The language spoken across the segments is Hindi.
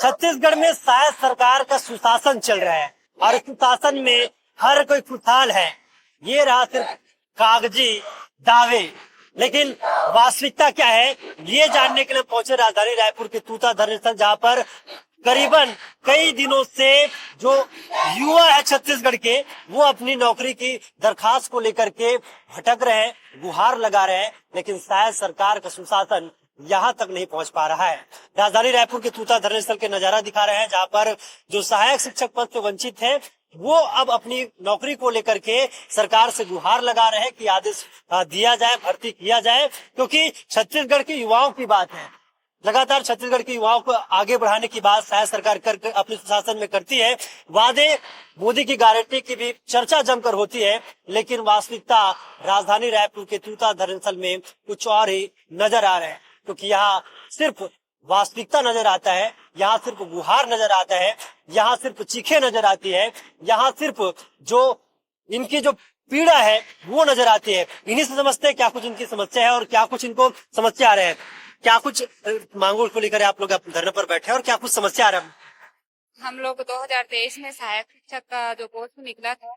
छत्तीसगढ़ में शायद सरकार का सुशासन चल रहा है और इस सुशासन में हर कोई खुशहाल है। ये रहा सिर्फ कागजी दावे, लेकिन वास्तविकता क्या है ये जानने के लिए पहुंचे राजधानी रायपुर के तूता धर्मस्थल, जहां पर करीबन कई दिनों से जो युवा है छत्तीसगढ़ के, वो अपनी नौकरी की दरखास्त को लेकर के भटक रहे हैं, गुहार लगा रहे हैं, लेकिन शायद सरकार का सुशासन यहाँ तक नहीं पहुंच पा रहा है। राजधानी रायपुर के तूता धर्मस्थल के नजारा दिखा रहे हैं, जहाँ पर जो सहायक शिक्षक पद से वंचित है वो अब अपनी नौकरी को लेकर के सरकार से गुहार लगा रहे हैं कि आदेश दिया जाए, भर्ती किया जाए, क्योंकि छत्तीसगढ़ के युवाओं की बात है। लगातार छत्तीसगढ़ के युवाओं को आगे बढ़ाने की बात शायद सरकार कर अपने शासन में करती है। वादे, मोदी की गारंटी की भी चर्चा जमकर होती है, लेकिन वास्तविकता राजधानी रायपुर के तूता धर्मस्थल में कुछ और ही नजर आ रहे हैं, क्योंकि यहाँ सिर्फ वास्तविकता नजर आता है, यहाँ सिर्फ गुहार नजर आता है, यहाँ सिर्फ चीखे नजर आती है, यहाँ सिर्फ जो इनकी जो पीड़ा है वो नजर आती है। इन्हीं से समझते हैं क्या कुछ इनकी समस्या है और क्या कुछ इनको समस्या आ रहे हैं। क्या कुछ मांगों को लेकर आप लोग धरने पर बैठे हैं और क्या कुछ समस्या आ रहा है? हम लोग 2023 में सहायक शिक्षक का जो पोस्ट निकला था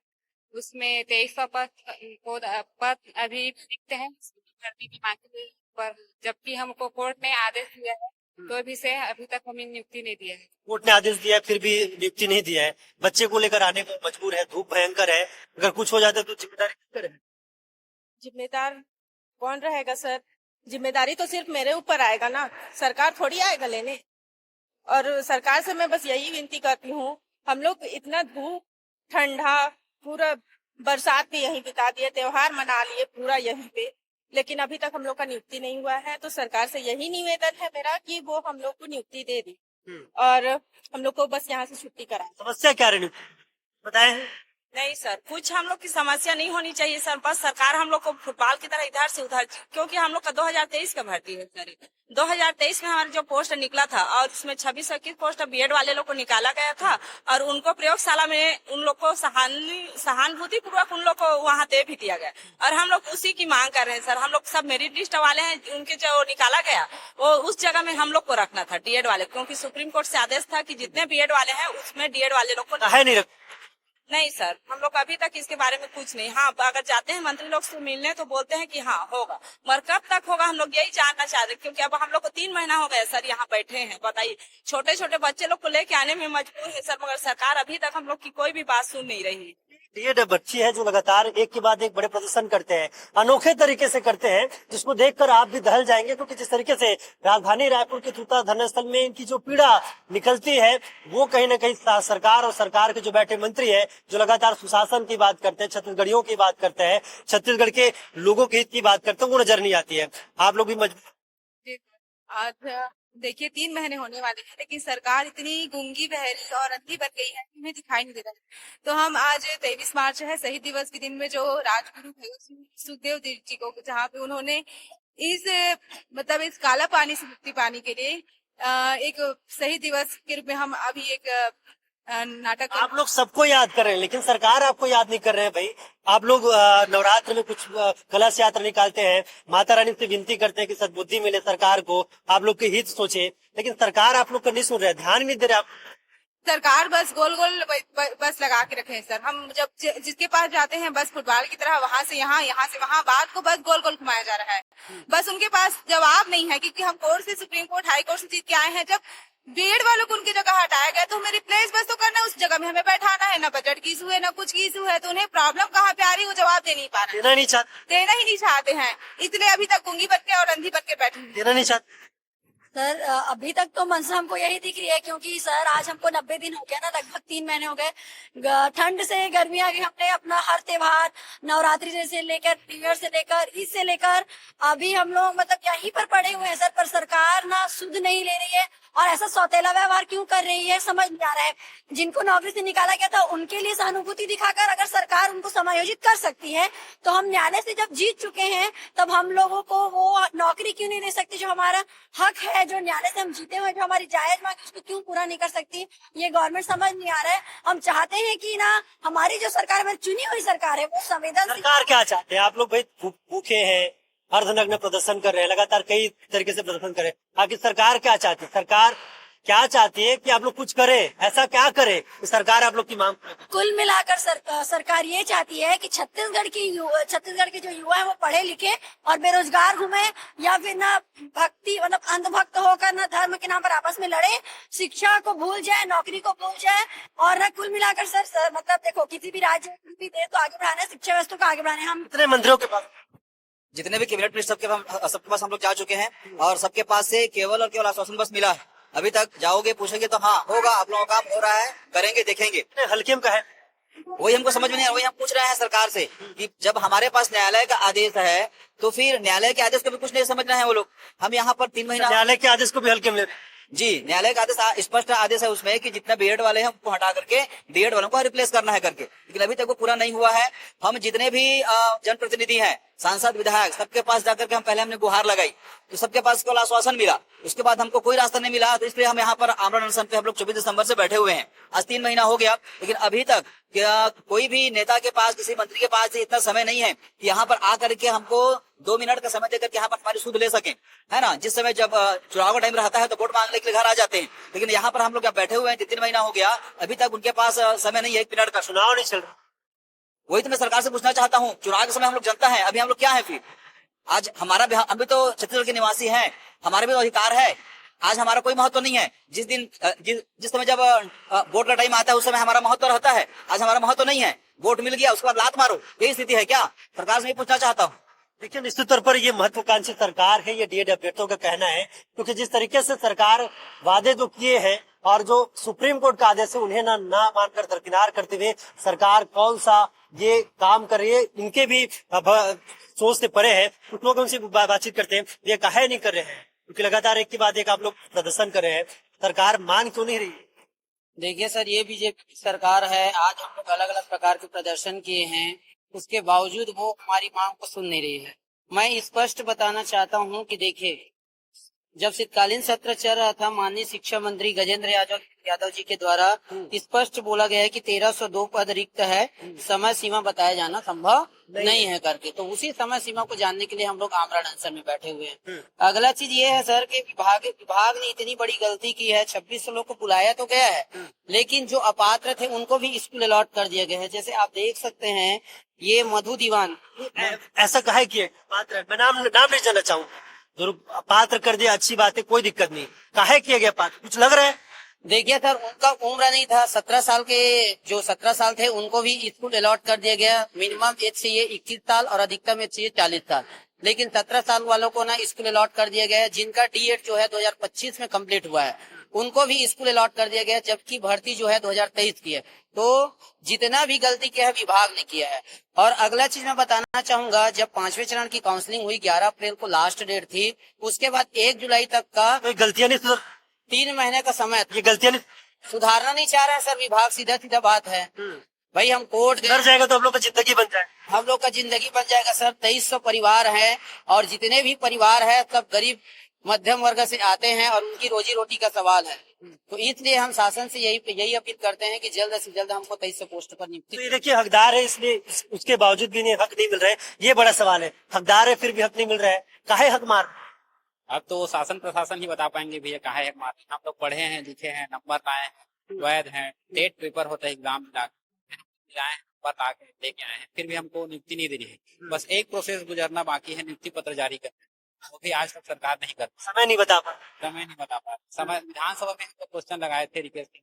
उसमें 2300 पद अभी रिक्त हैं भर्ती की मांग के लिए, पर जबकि हमको कोर्ट ने आदेश दिया है तो भी से अभी तक हमें नियुक्ति नहीं दिया है। कोर्ट ने आदेश दिया है फिर भी नियुक्ति नहीं दिया है। बच्चे को लेकर आने को मजबूर है, धूप भयंकर है, अगर कुछ हो जाता है तो जिम्मेदारी किसका रहेगी? जिम्मेदार कौन रहेगा सर? जिम्मेदारी तो सिर्फ मेरे ऊपर आएगा ना, सरकार थोड़ी आएगा लेने। और सरकार से मैं बस यही विनती करती हूँ, हम लोग इतना धूप ठंडा पूरा बरसात भी यहीं बिता दिए, त्योहार मना लिए पूरा यहीं पे, लेकिन अभी तक हम लोग का नियुक्ति नहीं हुआ है। तो सरकार से यही निवेदन है मेरा कि वो हम लोग को नियुक्ति दे दी और हम लोग को बस यहाँ से छुट्टी कराए। समस्या क्या रही बताए? नहीं सर, कुछ हम लोग की समस्या नहीं होनी चाहिए सर, बस सरकार हम लोग को फुटबॉल की तरह इधर से उधर, क्योंकि हम लोग का 2023 का भर्ती है सर। 2023 में हमारा जो पोस्ट निकला था और उसमें 26-21 पोस्ट बीएड वाले लोग को निकाला गया था और उनको प्रयोगशाला में उन लोग को सहानुभूति पूर्वक उन लोग को वहाँ दे भी दिया गया और हम लोग उसी की मांग कर रहे हैं सर। हम लोग सब मेरिट लिस्ट वाले हैं, उनके जो निकाला गया वो उस जगह में हम लोग को रखना था डीएड वाले, क्योंकि सुप्रीम कोर्ट से आदेश था कि जितने बीएड वाले हैं उसमें डीएड वाले लोग को नहीं सर। हम लोग अभी तक इसके बारे में कुछ नहीं। हाँ, अगर जाते हैं मंत्री लोग से मिलने तो बोलते हैं कि हाँ होगा, मगर कब तक होगा हम लोग यही जानना चाह रहे, क्योंकि अब हम लोग को 3 महीना हो गया सर यहाँ बैठे हैं। बताइए, छोटे छोटे बच्चे लोग को लेके आने में मजबूर है सर, मगर सरकार अभी तक हम लोग की कोई भी बात सुन नहीं रही। ये बच्ची है जो लगातार एक के बाद एक बड़े प्रदर्शन करते हैं, अनोखे तरीके से करते हैं, जिसको देखकर आप भी दहल जाएंगे, क्योंकि जिस तरीके से राजधानी रायपुर के तूता धर्मस्थल में इनकी जो पीड़ा निकलती है वो कहीं न कहीं सरकार और सरकार के जो बैठे मंत्री है जो लगातार सुशासन की बात करते हैं, छत्तीसगढ़ियों की बात करते हैं, छत्तीसगढ़ के लोगों के हित की बात करते हैं, वो नजर नहीं आती है। आप लोग भी मजबूर आज देखिए 3 महीने होने वाले हैं, लेकिन सरकार इतनी गूंगी बहरी और अंधी बन गई है, उन्हें दिखाई नहीं दे रहा है। तो हम आज 23 मार्च है शहीद दिवस के दिन में जो राजगुरु भगत सिंह सुखदेव जी को, जहाँ पे उन्होंने इस मतलब इस काला पानी से मुक्ति पाने के लिए एक शहीद दिवस के रूप में हम अभी एक नाटक। आप लोग सबको याद कर रहे हैं लेकिन सरकार आपको याद नहीं कर रहे हैं भाई। आप लोग नवरात्र में कुछ कलश यात्रा निकालते हैं, माता रानी से विनती करते हैं कि सद्बुद्धि मिले सरकार को, आप लोग के हित सोचे, लेकिन सरकार आप लोग का नहीं सुन रहे, ध्यान नहीं दे रहे। आप सरकार बस गोल गोल बस लगा के रखे हैं सर। हम जब जिसके पास जाते हैं बस फुटबॉल की तरह वहाँ से यहाँ, यहाँ से वहाँ, बात को बस गोल गोल घुमाया जा रहा है। बस उनके पास जवाब नहीं है, क्योंकि हम कोर्ट से, सुप्रीम कोर्ट, हाई कोर्ट से जीत के आए हैं। जब बीएड वालों को उनकी जगह हटाया गया तो हमें रिप्लेस बस तो करना है, उस जगह में हमें बैठाना है। ना बजट की इशू है, ना कुछ की इशू है, तो उन्हें प्रॉब्लम कहाँ पे आ रही है वो जवाब दे नहीं पा रहे, देना ही नहीं चाहते हैं, इसलिए अभी तक गूंगी बन के और अंधी बन के बैठे, देना नहीं चाहते। सर अभी तक तो मंशा हमको यही दिख रही है, क्योंकि सर आज हमको 90 दिन हो गया ना, लगभग 3 महीने हो गए। ठंड से गर्मी आ गई, हमने अपना हर त्योहार, नवरात्रि से लेकर, न्यू ईयर से लेकर, ईद से लेकर अभी हम लोग मतलब यहीं पर पड़े हुए हैं सर। पर सरकार ना सुध नहीं ले रही है और ऐसा सौतेला व्यवहार क्यों कर रही है समझ नहीं आ रहा है। जिनको नौकरी से निकाला गया था उनके लिए सहानुभूति दिखाकर अगर सरकार उनको समायोजित कर सकती है तो हम न्यायालय से जब जीत चुके हैं तब हम लोगों को वो नौकरी क्यों नहीं दे सकती, जो हमारा हक है, जो न्यायालय से हम जीते हुए, जो हमारी जायज मांग उसको क्यों पूरा नहीं कर सकती, ये गवर्नमेंट समझ नहीं आ रहा है। हम चाहते हैं कि ना हमारी जो सरकार, हमारी चुनी हुई सरकार है, वो संवेदनशील। सरकार क्या चाहते हैं आप लोग भाई? भूखे हैं, अर्धनग्न प्रदर्शन कर रहे हैं, लगातार कई तरीके से प्रदर्शन कर रहे हैं। आखिर सरकार क्या चाहती है? सरकार क्या चाहती है कि आप लोग कुछ करे, ऐसा क्या करे कि सरकार आप लोग की मांग पूरी करे? कुल मिलाकर सरकार ये चाहती है कि छत्तीसगढ़ के जो युवा है वो पढ़े लिखे और बेरोजगार घूमे, या फिर ना भक्ति मतलब अंधभक्त होकर ना धर्म के नाम पर आपस में लड़े, शिक्षा को भूल जाए, नौकरी को भूल जाए। और ना कुल मिलाकर सर मतलब देखो, किसी भी राज्य किसी भी देश को आगे बढ़ाना है, शिक्षा व्यवस्था को आगे बढ़ाना है। हम कितने मंत्रियों के पास? जितने भी कैबिनेट मिनिस्टर सबके पास हम लोग जा चुके हैं और सबके पास से केवल और केवल आश्वासन बस मिला है। अभी तक जाओगे पूछेंगे तो हाँ होगा, आप लोगों का काम हो रहा है, करेंगे, देखेंगे। कितने हल्के में का है? वही हमको समझ में नहीं आ रहा, वही हम पूछ रहे हैं सरकार से कि जब हमारे पास न्यायालय का आदेश है तो फिर न्यायालय के आदेश को भी कुछ नहीं समझ रहे हैं वो लोग। हम यहाँ पर 3 महीना न्यायालय के आदेश को भी हल्के में ले रहे हैं। जी, न्यायालय का आदेश स्पष्ट आदेश है उसमें कि जितने बीएड वाले हैं उनको हटा करके डीएड वालों को रिप्लेस करना है करके, लेकिन अभी तक वो पूरा नहीं हुआ है। हम जितने भी जनप्रतिनिधि हैं, सांसद, विधायक, सबके पास जाकर के हम पहले हमने गुहार लगाई तो सबके पास केवल आश्वासन मिला, उसके बाद हमको कोई रास्ता नहीं मिला। तो इसलिए हम यहाँ पर आमरण अनशन पे हम लोग 24 दिसंबर से बैठे हुए हैं। आज 3 महीना हो गया, लेकिन अभी तक क्या कोई भी नेता के पास, किसी मंत्री के पास इतना समय नहीं है कि यहाँ पर आकर के हमको 2 मिनट का समय देकर के यहाँ पर हमारी सुध ले सके, है ना। जिस समय जब चुनाव का टाइम रहता है तो वोट मांगने के लिए घर आ जाते हैं, लेकिन यहाँ पर हम लोग बैठे हुए हैं 3 महीना हो गया, अभी तक उनके पास समय नहीं है 1 मिनट का। चुनाव नहीं चल रहा। वही तो मैं सरकार से पूछना चाहता हूँ, चुनाव के समय हम लोग जनता है, अभी हम लोग क्या है फिर? आज हमारा अभी तो छत्तीसगढ़ के निवासी हैं, हमारे भी तो अधिकार है। आज हमारा कोई महत्व नहीं है। जिस समय जब वोट का टाइम आता है उस समय हमारा महत्व रहता है। आज हमारा महत्व नहीं है, वोट मिल गया उसके बाद लात मारो, यही स्थिति है क्या? सरकार से मैं पूछना चाहता हूँ। देखिए, निश्चित तौर पर ये महत्वाकांक्षी सरकार है, ये डीएड अभ्यर्थियों का कहना है, क्योंकि जिस तरीके से सरकार वादे जो किए हैं और जो सुप्रीम कोर्ट का आदेश है उन्हें ना मानकर दरकिनार करते हुए सरकार कौन सा ये काम कर रही है, इनके भी सोच से परे है। कुछ लोग उनसे बातचीत करते हैं, ये काहे नहीं कर रहे हैं, क्योंकि लगातार एक के बाद एक आप लोग प्रदर्शन कर रहे हैं, सरकार मान क्यों नहीं रही? देखिए सर, ये बीजेपी की सरकार है। आज हम लोग अलग अलग प्रकार के प्रदर्शन किए हैं, उसके बावजूद वो हमारी मांग को सुन नहीं रही है। मैं स्पष्ट बताना चाहता हूं कि देखिए, जब शीतकालीन सत्र चल रहा था, माननीय शिक्षा मंत्री गजेंद्र यादव जी के द्वारा स्पष्ट बोला गया है कि 1302 पद रिक्त है, समय सीमा बताया जाना संभव नहीं है करके। तो उसी समय सीमा को जानने के लिए हम लोग आमरण अनशन में बैठे हुए हैं। अगला चीज ये है सर कि विभाग ने इतनी बड़ी गलती की है। 2600 लोग को बुलाया तो गया है, लेकिन जो अपात्र थे उनको भी स्कूल अलॉट कर दिया गया है। जैसे आप देख सकते हैं, ये मधु दीवान ऐसा काहे किए? पात्र, मैं नाम नहीं जानना चाहूँ। पात्र कर दिया, अच्छी बात है, कोई दिक्कत नहीं, काहे किया गया पात्र? कुछ लग रहा है? देखिए सर, उनका उम्र नहीं था। 17 साल के जो 17 साल थे उनको भी स्कूल अलॉट कर दिया गया। मिनिमम एज चाहिए 21 साल और अधिकतम एज चाहिए 40 साल, लेकिन 17 साल वालों को ना स्कूल अलॉट कर दिया गया है। जिनका डीएड जो है 2025 में कंप्लीट हुआ है उनको भी स्कूल अलॉट कर दिया गया है, जबकि भर्ती जो है 2023 की है। तो जितना भी गलती किया है विभाग ने किया है। और अगला चीज मैं बताना चाहूंगा, जब 5वें चरण की काउंसलिंग हुई, 11 अप्रैल को लास्ट डेट थी, उसके बाद 1 जुलाई तक का कोई गलतियां नहीं सुधर? 3 महीने का समय था। ये गलतियां नहीं सुधारना नहीं चाह रहा है सर विभाग, सीधा बात है। भाई हम कोर्ट सुधर जाएगा तो हम लोग का जिंदगी बन जाए। हम लोग का जिंदगी बन जाएगा सर। 2300 परिवार है और जितने भी परिवार है सब गरीब मध्यम वर्ग से आते हैं और उनकी रोजी रोटी का सवाल है। तो इसलिए हम शासन से यही अपील करते हैं कि जल्द से जल्द हमको 2300 पोस्ट पर नियुक्ति। तो ये देखिए, हकदार है, इसलिए उसके बावजूद भी नहीं हक नहीं मिल रहा है, ये बड़ा सवाल है। हकदार है फिर भी हक नहीं मिल रहा है, काहे हक मार? अब तो शासन प्रशासन ही बता पाएंगे भैया काहे हक मार। हम लोग पढ़े हैं, लिखे हैं, नंबर लाए हैं, वैध हैं, टेट पेपर होता है, एग्जाम जाए नंबर आके लेके आए हैं, फिर भी हमको नियुक्ति नहीं दे रही है। बस एक प्रोसेस गुजरना बाकी है, नियुक्ति पत्र जारी करना, वो भी आज तक सरकार नहीं कर समय नहीं बता पा समय नहीं बता पा समय विधानसभा में हम क्वेश्चन लगाए थे रिक्वेस्ट,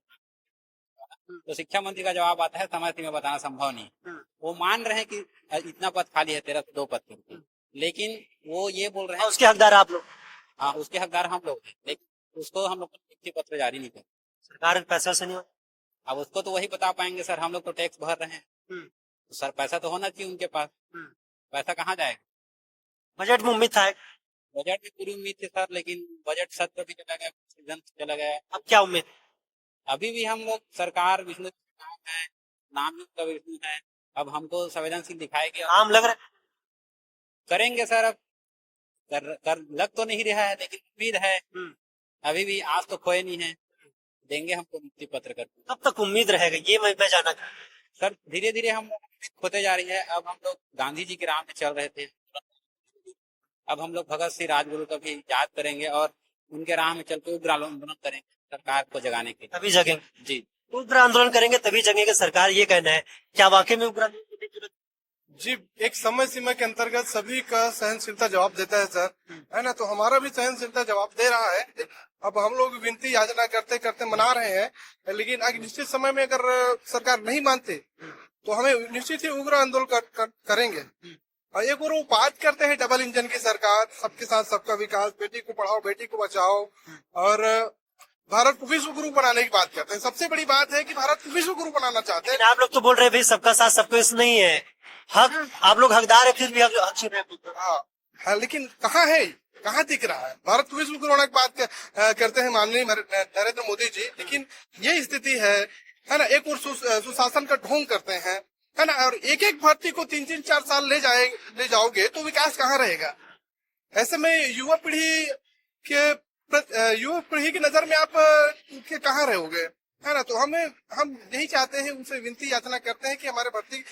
तो शिक्षा मंत्री का जवाब आता है समय सीमा बताना संभव नहीं। वो मान रहे हैं कि इतना पद खाली है, 1302 पद के, लेकिन वो ये बोल रहे हैं उसके हकदार आप लोग। हाँ, उसके हकदार हम लोग हैं, लेकिन उसको हम लोग नियुक्ति पत्र जारी नहीं कर। सरकार पैसा से नहीं हो। अब उसको तो वही बता पाएंगे सर, हम लोग तो टैक्स भर रहे हैं, तो सर पैसा तो होना चाहिए उनके पास। पैसा कहाँ जाएगा? बजट में उम्मीद था, बजट में पूरी उम्मीद थी सर, लेकिन बजट सत्र भी चला गया, सीजन चला गया। अब क्या उम्मीद? अभी भी हम लोग सरकार विष्णु है, नाम का विष्णु है, अब हमको संवेदनशील दिखाएगी। आम लग रहा है करेंगे सर, अब कर लग तो नहीं रहा है, लेकिन उम्मीद है। अभी भी आज तो खोए नहीं है, देंगे हमको नियुक्ति पत्र कर। कब तक उम्मीद रहेगा, ये मैं जानना चाहता हूं। सर धीरे धीरे हम खोते जा रही है। अब हम लोग गांधी जी के राह में चल रहे थे, अब हम लोग भगत सिंह राजगुरु का भी याद करेंगे और उनके राह में चल के उग्र आंदोलन करेंगे सरकार को जगाने के लिए। तभी जगेंगे, जी उग्र आंदोलन करेंगे तभी जगेंगे, सरकार ये कहना है। क्या वाकई में उग्र आंदोलन करने की जरूरत है? जी, एक समय सीमा के अंतर्गत सभी का सहनशीलता जवाब देता है सर, है ना। तो हमारा भी सहनशीलता जवाब दे रहा है। अब हम लोग विनती याचना करते करते मना रहे हैं, लेकिन एक निश्चित समय में अगर सरकार नहीं मानते तो हमें निश्चित ही उग्र आंदोलन करेंगे। और एक और वो बात करते हैं डबल इंजन की सरकार, सबके साथ सबका विकास, बेटी को पढ़ाओ बेटी को बचाओ, और भारत को विश्व गुरु बनाने की बात करते हैं। सबसे बड़ी बात है कि भारत को विश्व गुरु बनाना चाहते हैं। लेकिन आप लोग तो बोल रहे हैं भाई सबका साथ सबका विकास नहीं है, हक आप लोग हकदार है, फिर भी हक छीन रहे हैं। हाँ, लेकिन कहाँ है, कहाँ दिख रहा है? भारत को विश्व गुरु बनाने की बात करते हैं माननीय नरेंद्र मोदी जी, लेकिन ये स्थिति है ना। एक और सुशासन का ढोंग करते हैं, है ना, और एक एक भर्ती को 3-4 साल ले जाओगे तो विकास कहाँ रहेगा? ऐसे में युवा पीढ़ी की नजर में आप कहाँ रहोगे, है ना। तो हम यही चाहते हैं, उनसे विनती याचना करते हैं कि हमारे भर्ती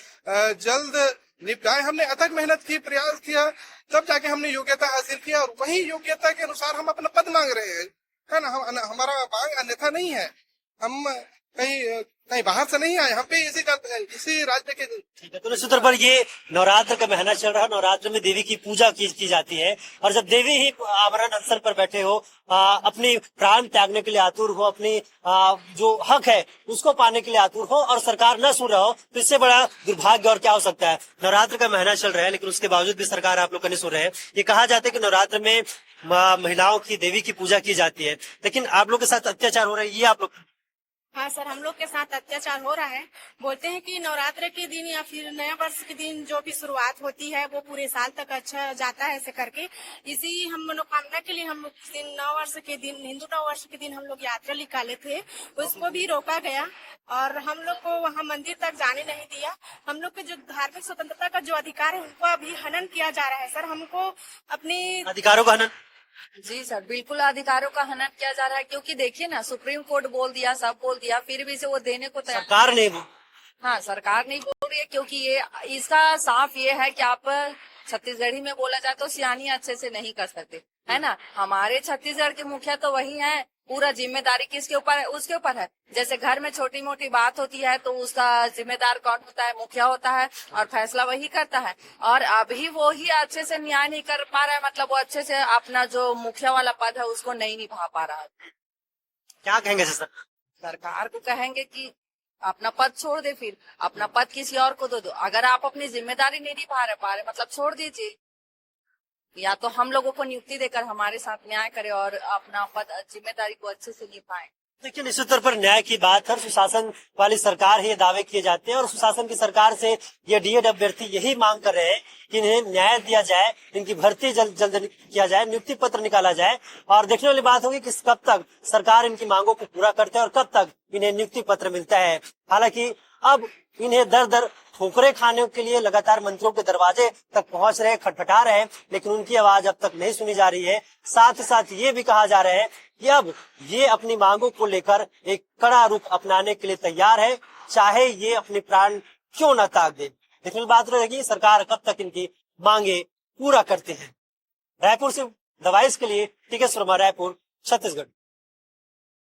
जल्द निपटाए। हमने अथक मेहनत की, प्रयास किया, तब जाके हमने योग्यता हासिल किया, और वही योग्यता के अनुसार हम अपना पद मांग रहे हैं, है ना। हमारा मांग अन्यथा नहीं है, हम कहीं बाहर से नहीं आए, हम पे इसी राज्य के। ठीक है, तो निश्चित तौर पर ये नवरात्र का महीना चल रहा है। नवरात्र में देवी की पूजा की जाती है, और जब देवी ही आभरण अवसर पर बैठे हो, अपनी प्राण त्यागने के लिए आतुर हो, अपनी जो हक है उसको पाने के लिए आतुर हो, और सरकार न सुन रहा हो, तो इससे बड़ा दुर्भाग्य और क्या हो सकता है। नवरात्र का महीना चल रहा है, लेकिन उसके बावजूद भी सरकार आप लोग का नहीं सुन रहे हैं। ये कहा जाता है कि नवरात्र में महिलाओं की देवी की पूजा की जाती है, लेकिन आप लोग के साथ अत्याचार हो रहा है, ये आप लोग। हाँ सर, हम लोग के साथ अत्याचार हो रहा है। बोलते हैं कि नवरात्र के दिन या फिर नया वर्ष के दिन जो भी शुरुआत होती है वो पूरे साल तक अच्छा जाता है, ऐसे करके। इसी हम मनोकामना के लिए हम उस दिन हिंदू नव वर्ष के दिन हम लोग यात्रा निकाले थे, उसको भी रोका गया और हम लोग को वहाँ मंदिर तक जाने नहीं दिया। हम लोग के जो धार्मिक स्वतंत्रता का जो अधिकार है उनको अभी हनन किया जा रहा है सर। हमको अपने अधिकारों का हनन। जी सर, बिल्कुल अधिकारों का हनन किया जा रहा है, क्योंकि देखिए ना, सुप्रीम कोर्ट बोल दिया, सब बोल दिया, फिर भी से वो देने को तैयार। सरकार नहीं हाँ, सरकार नहीं बोल रही है, क्योंकि ये इसका साफ ये है कि आप छत्तीसगढ़ी में बोला जाए तो सियानी अच्छे से नहीं कर सकते, है ना। हमारे छत्तीसगढ़ के मुखिया तो वही है, पूरा जिम्मेदारी किसके ऊपर है? उसके ऊपर है। जैसे घर में छोटी मोटी बात होती है तो उसका जिम्मेदार कौन होता है? मुखिया होता है, और फैसला वही करता है। और अभी वो ही अच्छे से न्याय नहीं कर पा रहा है, मतलब वो अच्छे से अपना जो मुखिया वाला पद है उसको नहीं निभा पा रहा है। क्या कहेंगे सर? सरकार को कहेंगे कि अपना पद छोड़ दे, फिर अपना पद किसी और को दो। अगर आप अपनी जिम्मेदारी नहीं निभा पा रहे मतलब छोड़ दीजिए, या तो हम लोगों को नियुक्ति देकर हमारे साथ न्याय करे और अपना पद जिम्मेदारी को अच्छे से निभाए। देखिए, निश्चित तौर पर न्याय की बात है, सुशासन वाली सरकार ही ये दावे किए जाते हैं, और सुशासन की सरकार से ये डीएड अभ्यर्थी यही मांग कर रहे हैं कि इन्हें न्याय दिया जाए, इनकी भर्ती जल्द किया जाए, नियुक्ति पत्र निकाला जाए। और देखने वाली बात होगी कि कब तक सरकार इनकी मांगों को पूरा करते हैं और कब तक इन्हें नियुक्ति पत्र मिलता है। हालांकि अब इन्हें दर दर ठोकरे खाने के लिए लगातार मंत्रियों के दरवाजे तक पहुंच रहे, खटखटा रहे हैं, लेकिन उनकी आवाज अब तक नहीं सुनी जा रही है। साथ ही साथ ये भी कहा जा रहा है कि अब ये अपनी मांगों को लेकर एक कड़ा रुख अपनाने के लिए तैयार है, चाहे ये अपने प्राण क्यों न त्याग दे। लेकिन बात रहेगी सरकार कब तक इनकी मांगे पूरा करते हैं। रायपुर से द वॉइस के लिए टीके शर्मा, रायपुर, छत्तीसगढ़।